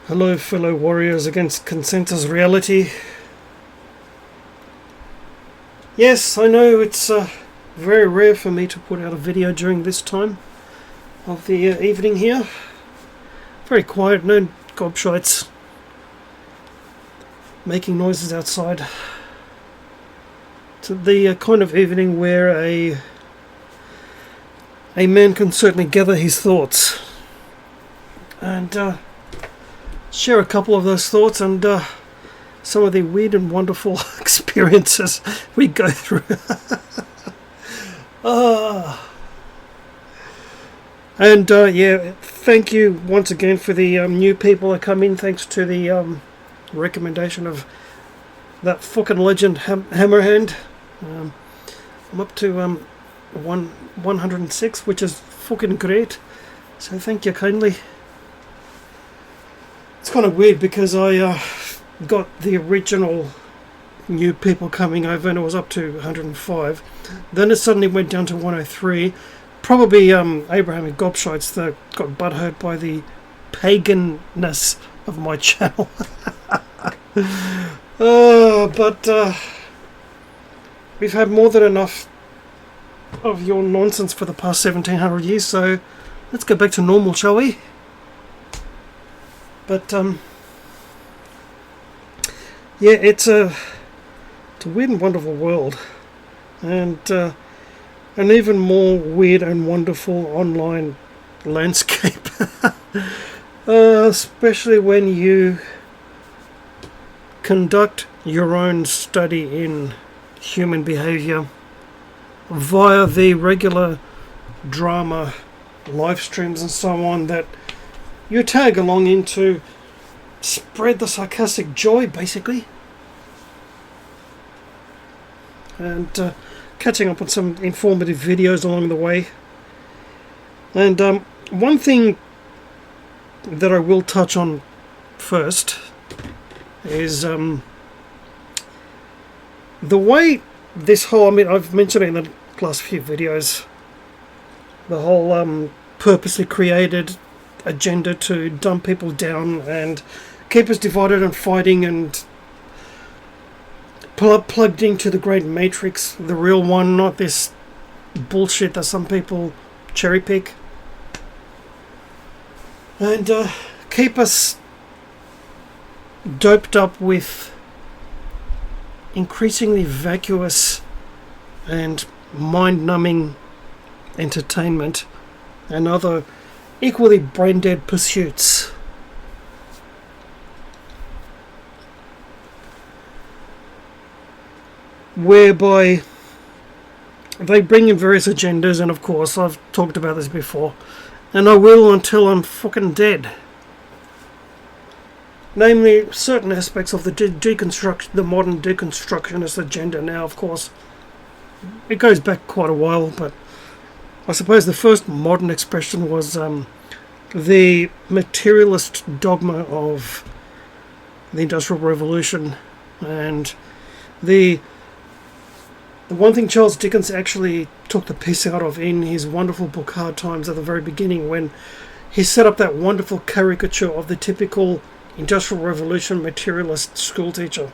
Hello, fellow warriors against consensus reality. Yes, I know it's very rare for me to put out a video during this time of the evening here. Very quiet, no gobshites making noises outside. It's the kind of evening where a man can certainly gather his thoughts and share a couple of those thoughts and some of the weird and wonderful experiences we go through. Yeah, thank you once again for the new people that come in, thanks to the recommendation of that fucking legend Hammerhand. I'm up to 106, which is fucking great, so thank you kindly. It's kind of weird because I got the original new people coming over and it was up to 105. Then it suddenly went down to 103. Probably Abraham and Gobshites that got butthurt by the paganness of my channel. But we've had more than enough of your nonsense for the past 1700 years, so let's go back to normal, shall we? But yeah, it's a weird and wonderful world, and an even more weird and wonderful online landscape, especially when you conduct your own study in human behavior via the regular drama live streams and so on that you tag along in to spread the sarcastic joy, basically, and catching up on some informative videos along the way. And one thing that I will touch on first is the way this whole, I mean, I've mentioned it in the last few videos, the whole purposely created agenda to dumb people down and keep us divided and fighting and plugged into the great matrix, the real one, not this bullshit that some people cherry pick, and keep us doped up with increasingly vacuous and mind-numbing entertainment and other equally brain-dead pursuits. Whereby they bring in various agendas, and of course I've talked about this before, and I will until I'm fucking dead. Namely, certain aspects of the modern deconstructionist agenda. Now, of course, it goes back quite a while, but I suppose the first modern expression was the materialist dogma of the Industrial Revolution, and the one thing Charles Dickens actually took the piss out of in his wonderful book Hard Times at the very beginning, when he set up that wonderful caricature of the typical Industrial Revolution materialist school teacher.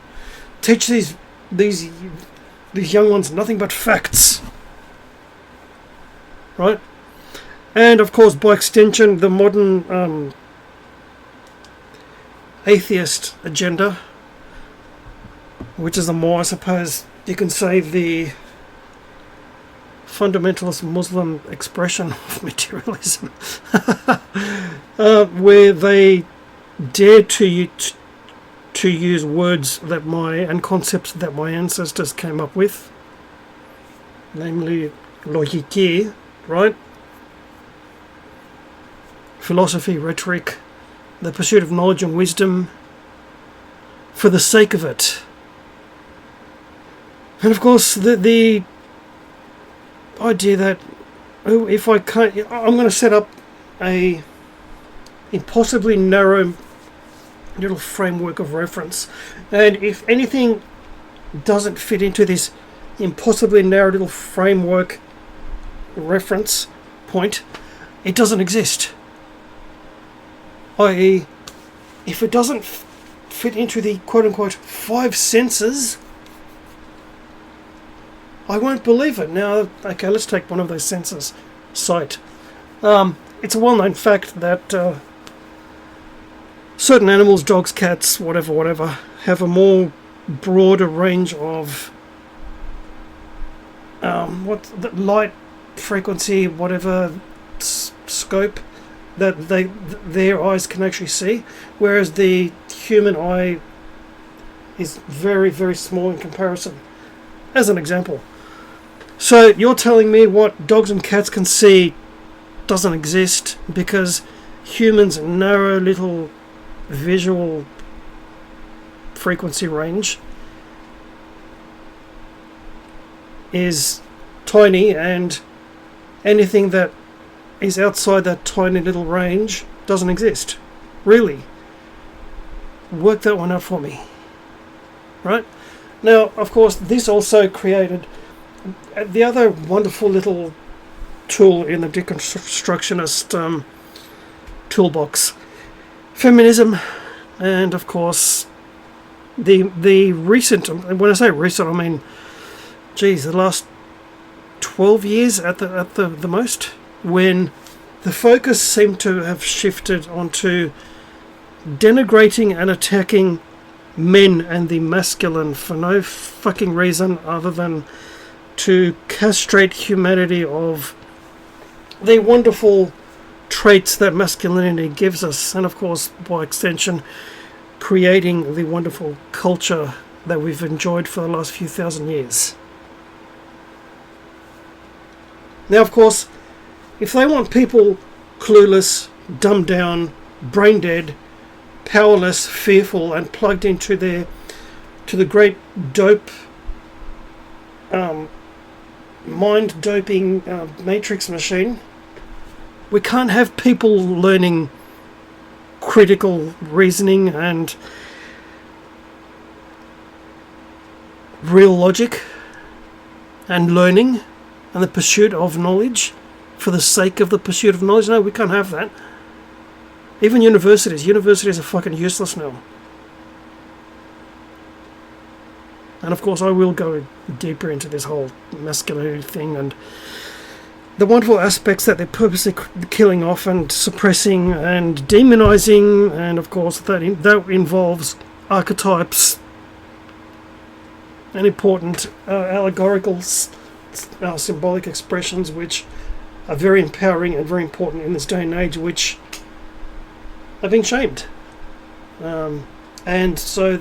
Teach these young ones nothing but facts. Right? And of course, by extension, the modern atheist agenda, which is the more, I suppose you can say, the fundamentalist Muslim expression of materialism, where they dare to use words that and concepts that my ancestors came up with, namely logique, right? Philosophy, rhetoric, the pursuit of knowledge and wisdom for the sake of it. And of course the idea that if I can't, I'm going to set up a impossibly narrow little framework of reference, and if anything doesn't fit into this impossibly narrow little framework reference point, it doesn't exist. i.e., if it doesn't fit into the quote-unquote 5 senses, I won't believe it. Now, okay, let's take one of those senses, sight. It's a well-known fact that certain animals, dogs, cats, whatever, have a more broader range of light frequency, whatever scope that their eyes can actually see, whereas the human eye is very, very small in comparison. As an example. So you're telling me what dogs and cats can see doesn't exist because humans' narrow little visual frequency range is tiny, and anything that is outside that tiny little range doesn't exist. Really? Work that one out for me. Right? Now, of course, this also created the other wonderful little tool in the deconstructionist toolbox, feminism, and of course the recent. When I say recent, I mean, geez, the last 12 years at the most, when the focus seemed to have shifted onto denigrating and attacking men and the masculine for no fucking reason other than to castrate humanity of the wonderful traits that masculinity gives us, and of course by extension creating the wonderful culture that we've enjoyed for the last few thousand years. Now, of course, if they want people clueless, dumbed down, brain dead, powerless, fearful, and plugged into the great dope, mind doping matrix machine, we can't have people learning critical reasoning and real logic and learning and the pursuit of knowledge for the sake of the pursuit of knowledge. No, we can't have that. Even universities are fucking useless now. And of course I will go deeper into this whole masculinity thing and the wonderful aspects that they're purposely killing off and suppressing and demonizing, and of course that involves archetypes and important allegorical symbolic expressions which are very empowering and very important in this day and age, which are being shamed. And so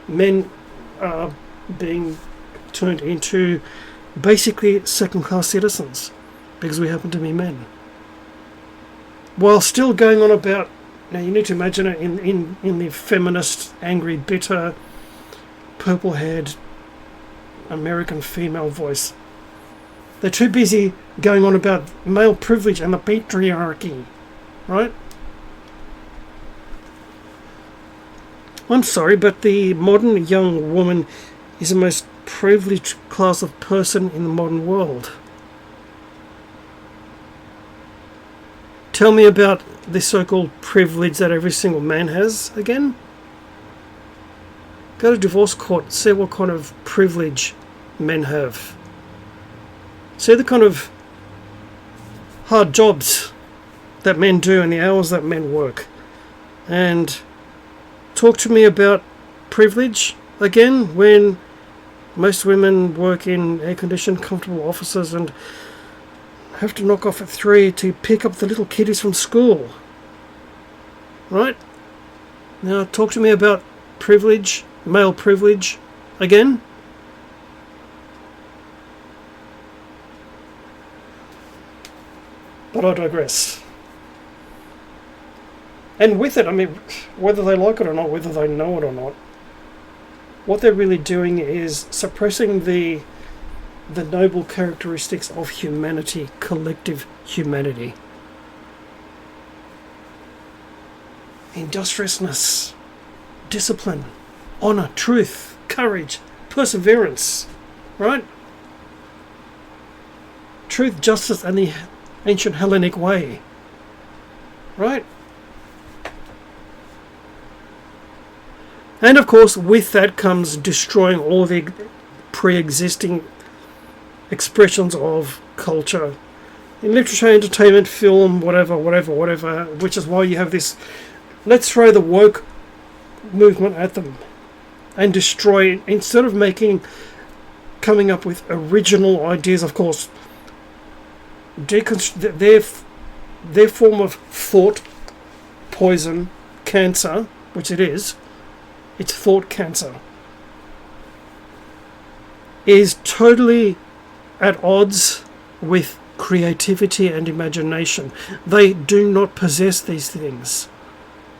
men are being turned into basically second-class citizens because we happen to be men. While still going on about, now you need to imagine it in the feminist, angry, bitter, purple-haired American female voice. They're too busy going on about male privilege and the patriarchy, right? I'm sorry, but the modern young woman is the most privileged class of person in the modern world. Tell me about the so-called privilege that every single man has again. Go to divorce court, see what kind of privilege men have. See the kind of hard jobs that men do and the hours that men work. And talk to me about privilege again when most women work in air-conditioned, comfortable offices and have to knock off at 3 to pick up the little kiddies from school. Right? Now talk to me about privilege, male privilege, again. But I digress. And with it, I mean, whether they like it or not, whether they know it or not, what they're really doing is suppressing the noble characteristics of humanity, collective humanity. Industriousness, discipline, honour, truth, courage, perseverance, right? Truth, justice, and the ancient Hellenic way, right? And of course, with that comes destroying all the pre-existing expressions of culture in literature, entertainment, film, whatever, which is why you have this, let's throw the woke movement at them and destroy it, instead of coming up with original ideas. Of course, their form of thought poison, cancer, which it is, it's thought cancer, is totally at odds with creativity and imagination. They do not possess these things.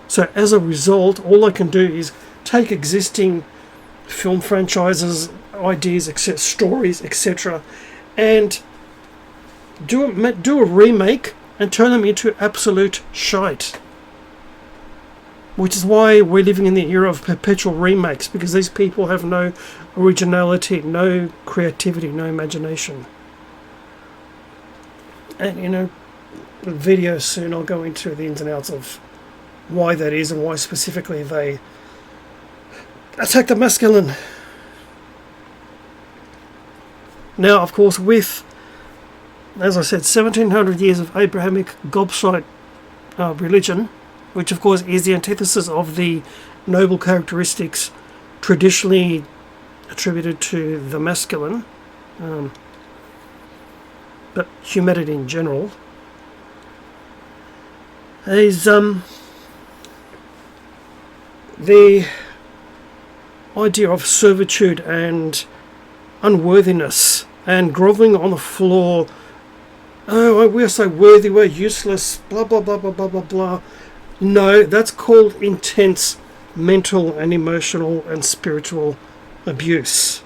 So as a result, all I can do is take existing film franchises, ideas, etc., stories, etc., and do a remake and turn them into absolute shite. Which is why we're living in the era of perpetual remakes, because these people have no originality, no creativity, no imagination. And in a video soon I'll go into the ins and outs of why that is and why specifically they attack the masculine. Now, of course, with, as I said, 1700 years of Abrahamic gobshite religion, which of course is the antithesis of the noble characteristics traditionally attributed to the masculine, but humanity in general, is the idea of servitude and unworthiness and grovelling on the floor. Oh, we're so worthy, we're useless, blah blah blah blah blah blah blah. No, that's called intense mental and emotional and spiritual abuse.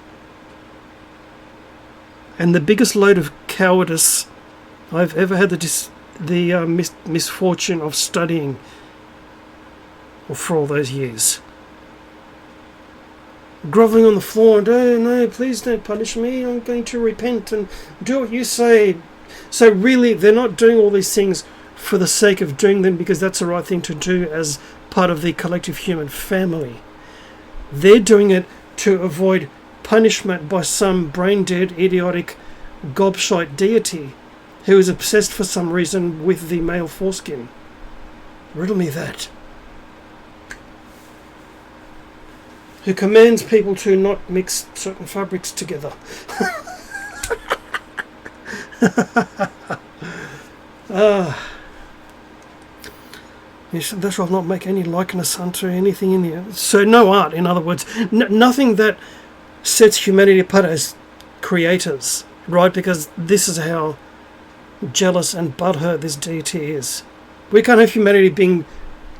And the biggest load of cowardice I've ever had the misfortune of studying for all those years. Grovelling on the floor and, oh no, please don't punish me, I'm going to repent and do what you say. So really, they're not doing all these things for the sake of doing them because that's the right thing to do as part of the collective human family. They're doing it to avoid punishment by some brain-dead, idiotic, gobshite deity who is obsessed for some reason with the male foreskin. Riddle me that. Who commands people to not mix certain fabrics together. You said thou shalt not make any likeness unto anything in the... So no art, in other words. Nothing that sets humanity apart as creators, right? Because this is how jealous and butthurt this deity is. We can't have humanity being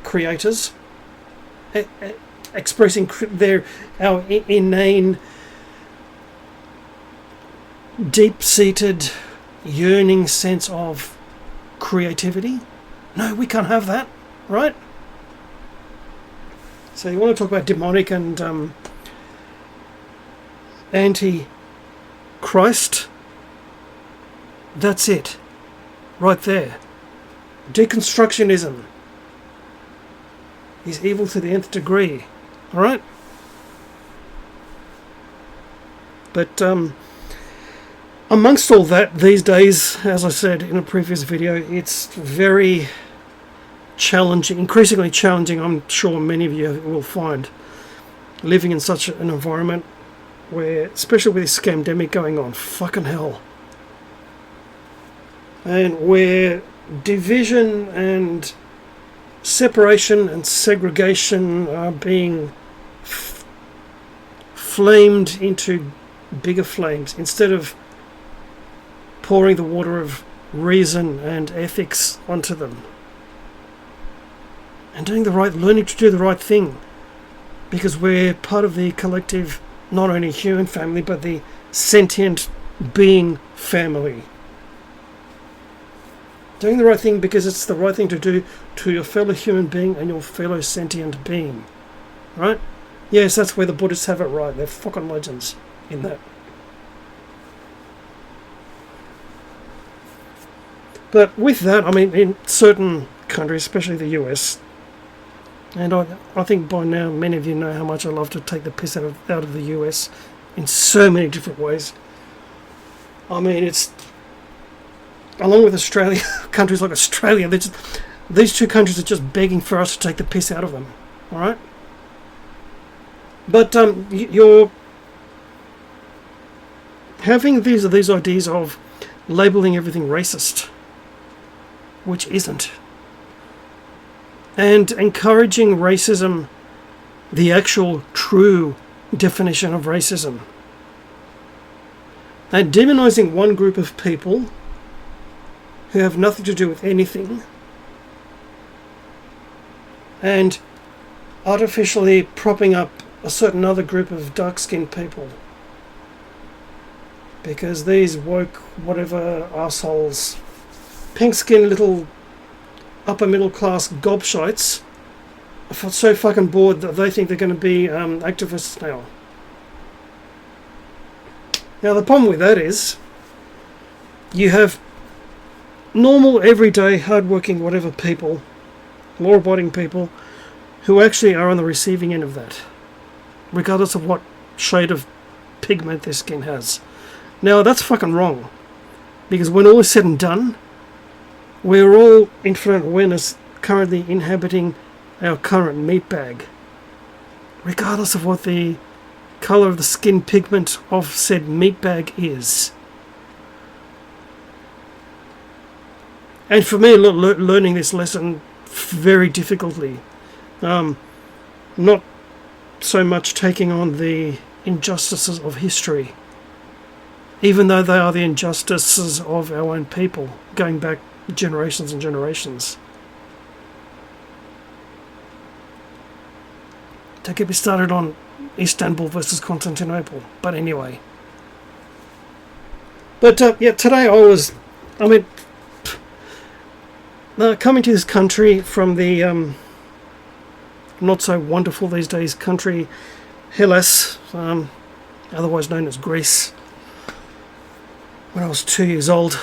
creators, expressing our inane, deep-seated, yearning sense of creativity. No, we can't have that, right? So you want to talk about demonic and anti-Christ? That's it, right there. Deconstructionism is evil to the nth degree, all right? But amongst all that, these days, as I said in a previous video, it's very challenging, increasingly challenging, I'm sure many of you will find, living in such an environment where, especially with this scamdemic going on, fucking hell, and where division and separation and segregation are being flamed into bigger flames instead of pouring the water of reason and ethics onto them and learning to do the right thing, because we're part of the collective, not only human family but the sentient being family. Doing the right thing because it's the right thing to do to your fellow human being and your fellow sentient being. Right? Yes, that's where the Buddhists have it right. They're fucking legends in that. But with that, I mean, in certain countries, especially the US, And I think by now many of you know how much I love to take the piss out of the US in so many different ways. I mean, it's along with Australia, countries like Australia, these two countries are just begging for us to take the piss out of them. All right, but you're having these ideas of labeling everything racist, which isn't, and encouraging racism, the actual true definition of racism, and demonizing one group of people who have nothing to do with anything, and artificially propping up a certain other group of dark-skinned people because these woke whatever assholes, pink-skinned little upper middle class gobshites are so fucking bored that they think they're going to be activists now. Now the problem with that is you have normal, everyday, hard-working, whatever people, law-abiding people, who actually are on the receiving end of that, regardless of what shade of pigment their skin has. Now that's fucking wrong, because when all is said and done, we're all, infinite awareness, currently inhabiting our current meat bag, regardless of what the colour of the skin pigment of said meat bag is. And for me, learning this lesson very difficultly, not so much taking on the injustices of history, even though they are the injustices of our own people, going back generations and generations. Don't get me started on Istanbul versus Constantinople, but anyway. But yeah, today coming to this country from the not so wonderful these days country Hellas, otherwise known as Greece, when I was 2 years old.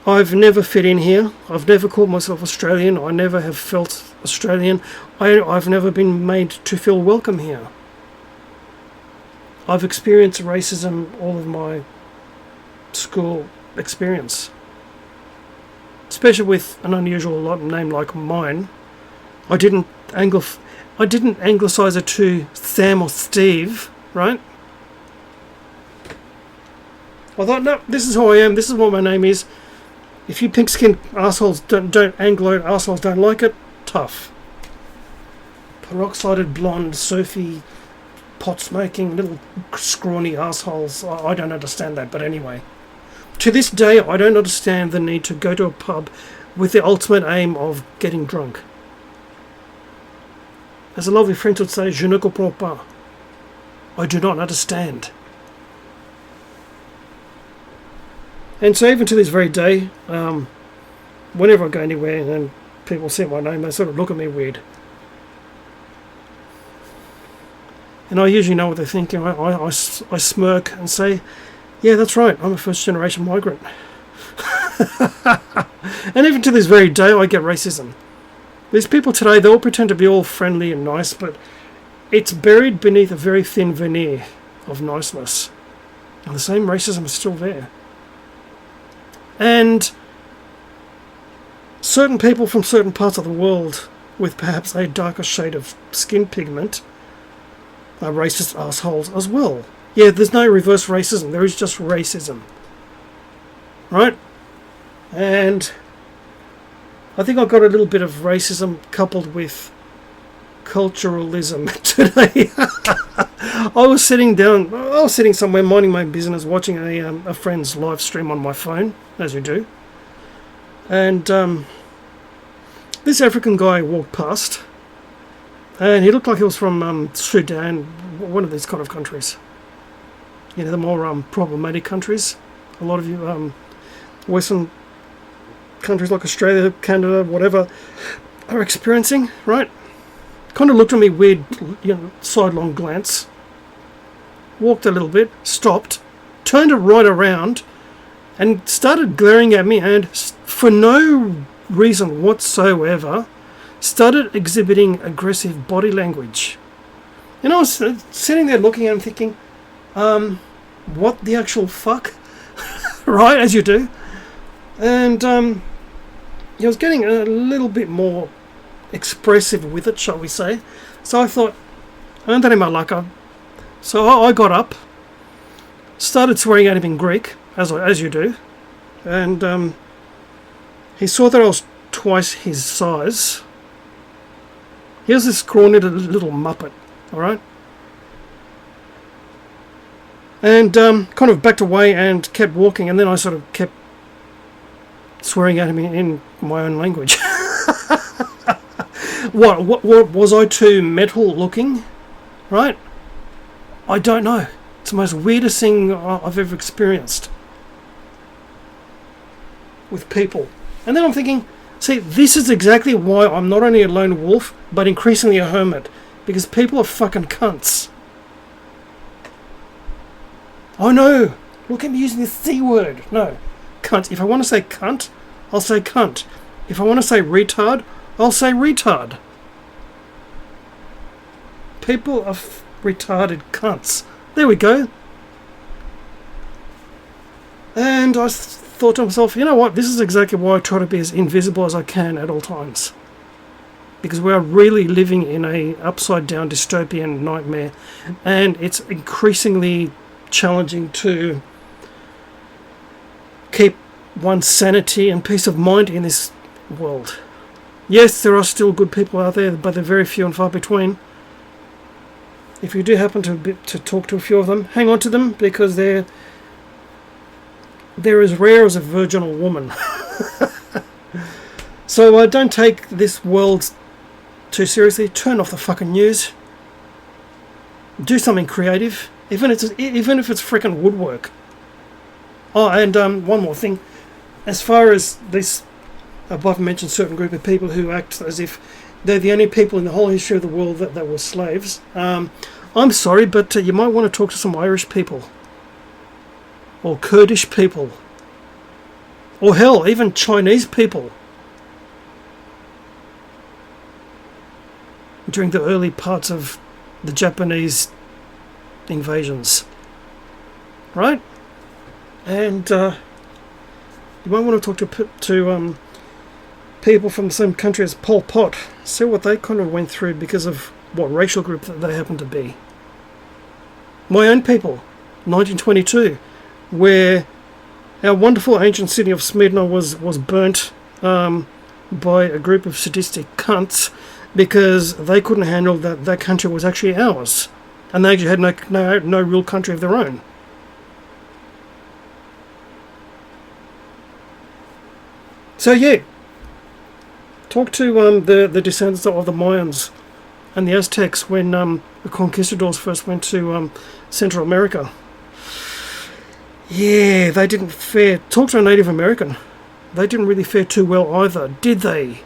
I've never fit in here. I've never called myself Australian. I never have felt Australian. I've never been made to feel welcome here. I've experienced racism all of my school experience, especially with an unusual name like mine. I didn't anglicize it to Sam or Steve, right? I thought, no, this is who I am. This is what my name is. If you pink-skinned assholes don't Anglo assholes don't like it, tough. Peroxided blonde, Sophie, pot-smoking, little scrawny assholes. I don't understand that, but anyway. To this day, I don't understand the need to go to a pub with the ultimate aim of getting drunk. As a lovely French would say, je ne comprends pas. I do not understand. And so even to this very day, whenever I go anywhere and people see my name, they sort of look at me weird. And I usually know what they're thinking. I smirk and say, yeah, that's right, I'm a first-generation migrant. And even to this very day, I get racism. These people today, they all pretend to be all friendly and nice, but it's buried beneath a very thin veneer of niceness. And the same racism is still there. And certain people from certain parts of the world with perhaps a darker shade of skin pigment are racist assholes as well. Yeah, there's no reverse racism, there is just racism. Right? And I think I got a little bit of racism coupled with culturalism today. I was sitting somewhere minding my business, watching a friend's live stream on my phone, as you do. And this African guy walked past, and he looked like he was from Sudan, one of these kind of countries. You know, the more problematic countries. A lot of you Western countries like Australia, Canada, whatever, are experiencing, right? Kind of looked at me weird, sidelong glance. Walked a little bit, stopped, turned it right around, and started glaring at me, and for no reason whatsoever, started exhibiting aggressive body language. I was sitting there looking at him thinking, what the actual fuck? Right, as you do. And he was getting a little bit more expressive with it, shall we say. So I thought, I earned that in my luck. So I got up, started swearing at him in Greek, as you do. And he saw that I was twice his size. He was this scrawny little muppet, alright? And kind of backed away and kept walking, and then I sort of kept swearing at him in my own language. What was I too metal looking? Right? I don't know. It's the most weirdest thing I've ever experienced with people. And then I'm thinking, see, this is exactly why I'm not only a lone wolf, but increasingly a hermit. Because people are fucking cunts. Oh no! Look at me using the C word. No. Cunt. If I want to say cunt, I'll say cunt. If I want to say retard, I'll say retard. People are retarded cunts. There we go. And I thought to myself, you know what? This is exactly why I try to be as invisible as I can at all times. Because we are really living in a upside down dystopian nightmare. And it's increasingly challenging to keep one's sanity and peace of mind in this world. Yes, there are still good people out there, but they're very few and far between. If you do happen to talk to a few of them, hang on to them, because they're as rare as a virginal woman. So don't take this world too seriously. Turn off the fucking news. Do something creative, even if it's freaking woodwork. Oh, and one more thing. As far as this above mentioned certain group of people who act as if they're the only people in the whole history of the world that were slaves, I'm sorry, but you might want to talk to some Irish people. Or Kurdish people. Or hell, even Chinese people. During the early parts of the Japanese invasions. Right? And you might want to talk to people from the same country as Pol Pot. See what they kind of went through because of what racial group that they happen to be. My own people, 1922, where our wonderful ancient city of Smyrna was burnt by a group of sadistic cunts because they couldn't handle that country was actually ours, and they actually had no real country of their own. So yeah, talk to the descendants of the Mayans and the Aztecs when the conquistadors first went to Central America. Yeah, they didn't fare... Talk to a Native American. They didn't really fare too well either, did they?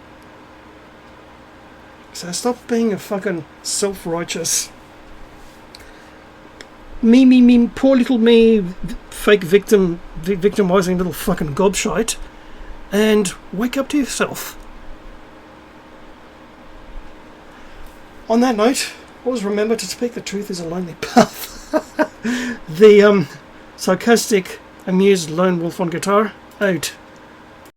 So stop being a fucking self-righteous... Me, poor little me, fake victimizing little fucking gobshite, and wake up to yourself. On that note, always remember to speak the truth is a lonely path. The sarcastic, amused lone wolf on guitar, out.